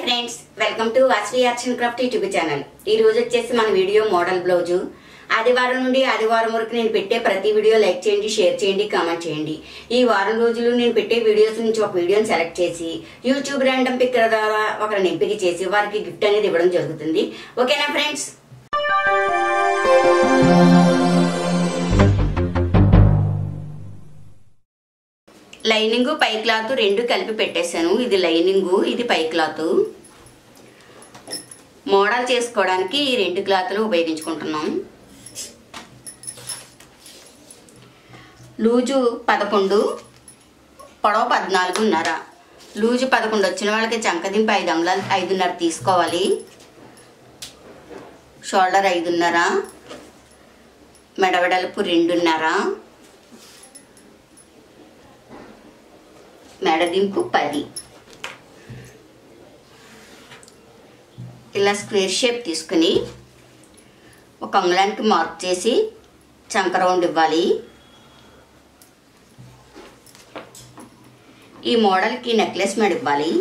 Friends, welcome to Vasavi-Arts&Crafts YouTube channel. ఈ రోజు వచ్చేసి మన వీడియో మోడల్ బ్లౌజ్. ఆదివారం నుండి ఆదివారం వరకు నేను పెట్టే ప్రతి వీడియో లైక్ చేయండి, షేర్ చేయండి, కామెంట్ చేయండి. ఈ వారం రోజులు నేను పెట్టే వీడియోస్ నుంచి ఒక వీడియోని సెలెక్ట్ చేసి యూట్యూబ్ ర్యాండమ్ పిక్కర్ ద్వారా ఒకరిని ఎంపిక చేసి వారికి గిఫ్ట్ అనేది ఇవ్వడం జరుగుతుంది. ఓకేనా ఫ్రెండ్స్? లైనింగ్ పై క్లాత్ రెండు కలిపి పెట్టేశాను. ఇది లైనింగ్, ఇది పై క్లాత్. మోడల్ చేసుకోవడానికి ఈ రెండు క్లాత్లు ఉపయోగించుకుంటున్నాం. లూజు 11, పొడవు 14.5. లూజు 11 వచ్చిన వాళ్ళకి చంకదింపు 5 అంగుళాలు 5.5 తీసుకోవాలి. షోల్డర్ 5.5, మెడవెడల్పు 2.5, మెడదింపు 10. ఇలా స్క్వేర్ షేప్ తీసుకుని ఒక అంగుళానికి మార్క్ చేసి చంక రౌండ్ ఇవ్వాలి. ఈ మోడల్కి నెక్లెస్ మెడ ఇవ్వాలి.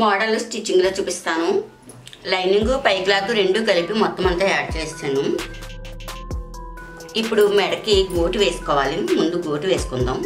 మోడల్ స్టిచ్చింగ్లో చూపిస్తాను. లైనింగ్ పై క్లాత్ రెండు కలిపి మొత్తం అంతా యాడ్ చేస్తాను. ఇప్పుడు మెడకి గోటు వేసుకోవాలి. ముందు గోటు వేసుకుందాం.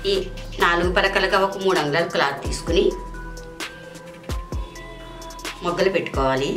ఈ 4 పలకలుగా ఒక 3 అంగుళాల క్లాత్ తీసుకుని మొగ్గలు పెట్టుకోవాలి.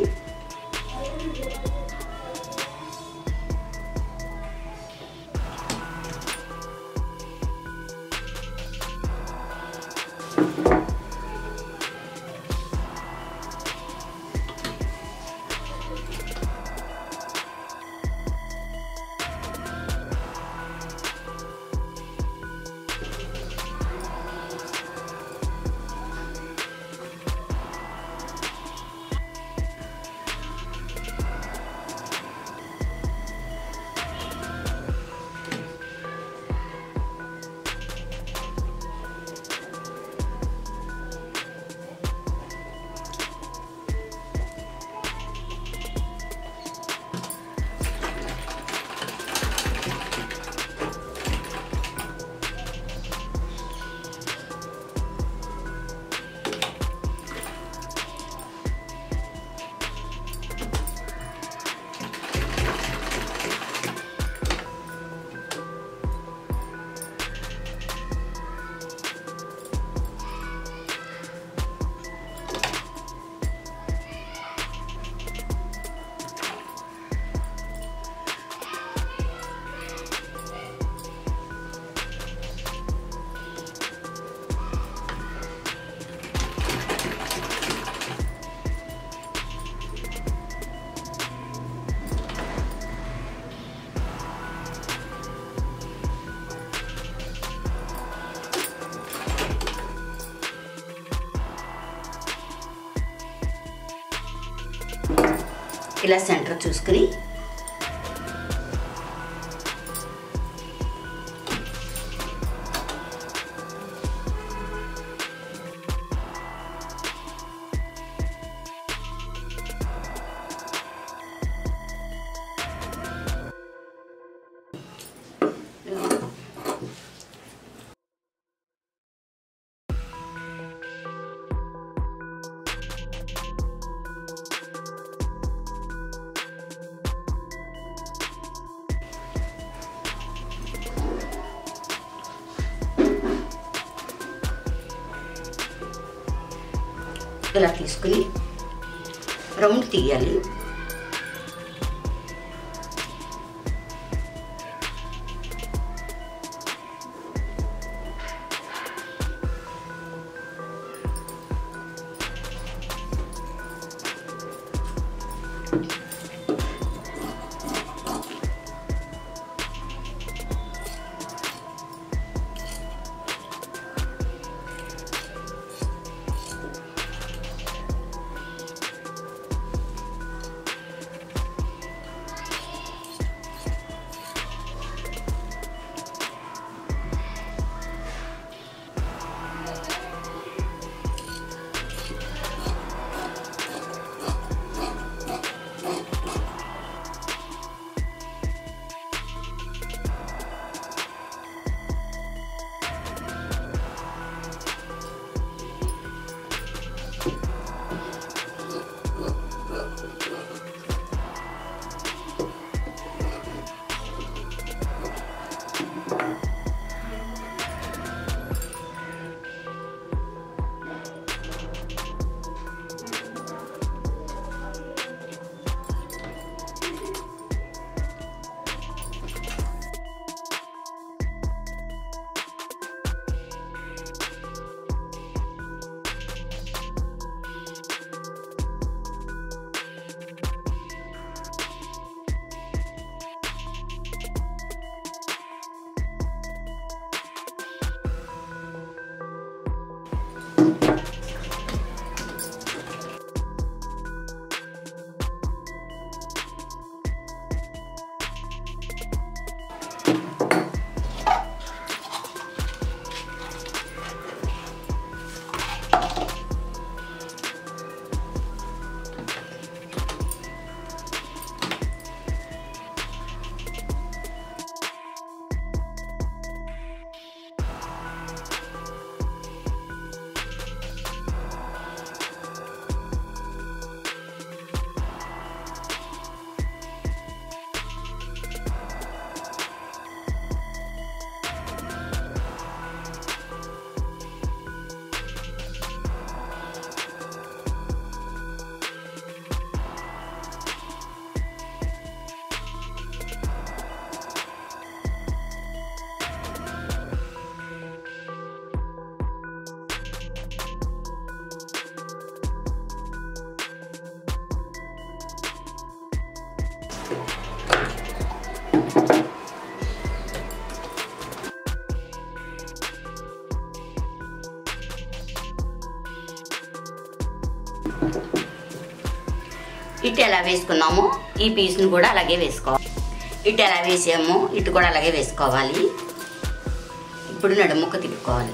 ఇలా సెంటర్ చూసుకుని ఇలా తీసుకుని రౌండ్ తీయాలి. ఇటు ఎలా వేసుకున్నామో ఈ పీస్ను కూడా అలాగే వేసుకోవాలి. ఇటు ఎలా వేసామో ఇటు కూడా అలాగే వేసుకోవాలి. ఇప్పుడు నడుముక్క తిప్పుకోవాలి.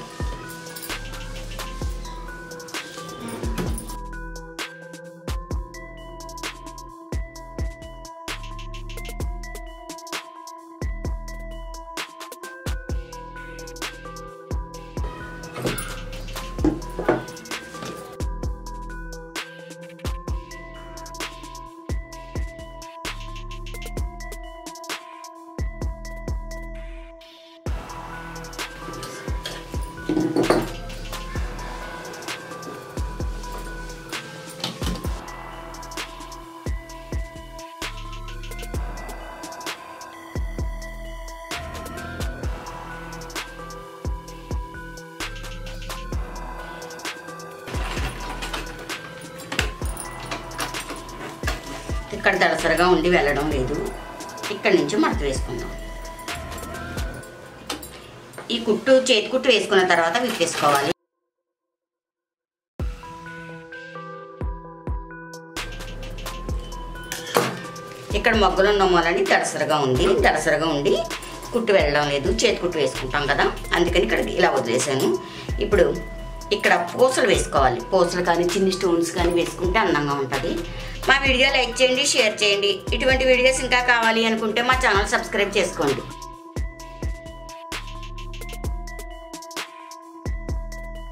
ఇక్కడ దళసరగా ఉండి వెళ్ళడం లేదు. ఇక్కడ నుంచి మడత వేసుకుందాం. ఈ కుట్టు చేతి కుట్టు వేసుకున్న తర్వాత విప్పేసుకోవాలి. ఇక్కడ మొగ్గలు ఉన్న మూలని దడసరగా ఉండి కుట్టు వెళ్ళడం లేదు, చేతి కుట్టు వేసుకుంటాం కదా, అందుకని ఇక్కడ ఇలా వదిలేసాను. ఇప్పుడు ఇక్కడ పూసలు వేసుకోవాలి. పూసలు కానీ చిన్ని స్టోన్స్ కానీ వేసుకుంటే అందంగా ఉంటుంది. మా వీడియో లైక్ చేయండి, షేర్ చేయండి. ఇటువంటి వీడియోస్ ఇంకా కావాలి అనుకుంటే మా ఛానల్ సబ్స్క్రైబ్ చేసుకోండి.